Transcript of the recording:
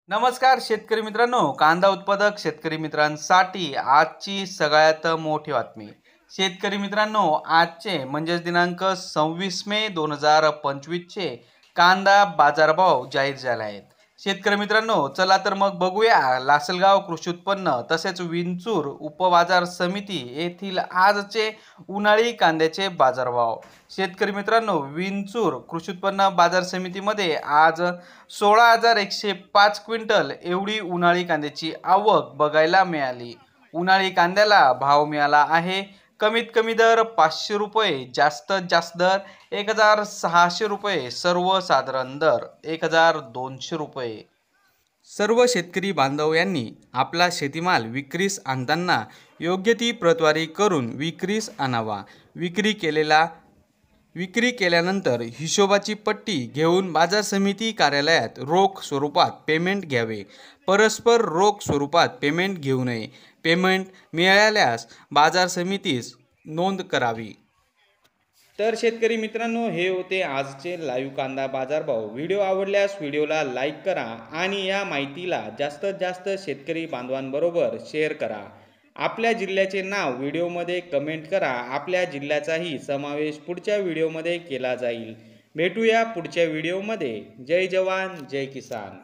नमस्कार शेतकरी मित्रांनो, कांदा उत्पादक शेतकरी मित्रांसाठी आजची सगळ्यात मोठी बातमी. शेतकरी मित्रांनो, आजचे म्हणजेच दिनांक 26 मे 2025 चे कांदा बाजारभाव जाहीर झाले आहेत. शेतकरी मित्रांनो, चला तर मग बघूया लासलगाव कृषी उत्पन्न तसेच विंचूर उपबाजार समिती येथील आजचे उन्हाळी कांद्याचे बाजारभाव. शेतकरी मित्रांनो, विंचूर कृषी उत्पन्न बाजार समितीमध्ये आज 16,105 क्विंटल एवढी उन्हाळी कांद्याची आवक बघायला मिळाली. उन्हाळी कांद्याला भाव मिळाला आहे कमीत कमी दर 500 रुपये, जास्तीत जास्त दर 1,600 रुपये, सर्वसाधारण दर 1,200 रुपये. सर्व शेतकरी बांधव यांनी आपला शेतीमाल विक्रीस आणताना योग्य ती प्रतवारी करून विक्रीस आणावा. विक्री केल्यानंतर हिशोबाची पट्टी घेऊन बाजार समिती कार्यालयात रोख स्वरूपात पेमेंट घ्यावे. परस्पर रोख स्वरूपात पेमेंट घेऊ नये. पेमेंट मिळाल्यास बाजार समितीस नोंद करावी. तर शेतकरी मित्रांनो, हे होते आजचे लाईव्ह कांदा बाजारभाव. व्हिडिओ आवडल्यास व्हिडिओला लाईक करा आणि या माहितीला जास्तीत जास्त शेतकरी बांधवांबरोबर शेअर करा. आपल्या जिल्ह्याचे नाव व्हिडिओमध्ये कमेंट करा. आपल्या जिल्ह्याचाही समावेश पुढच्या व्हिडिओमध्ये केला जाईल. भेटूया पुढच्या व्हिडिओमध्ये. जय जवान जय किसान.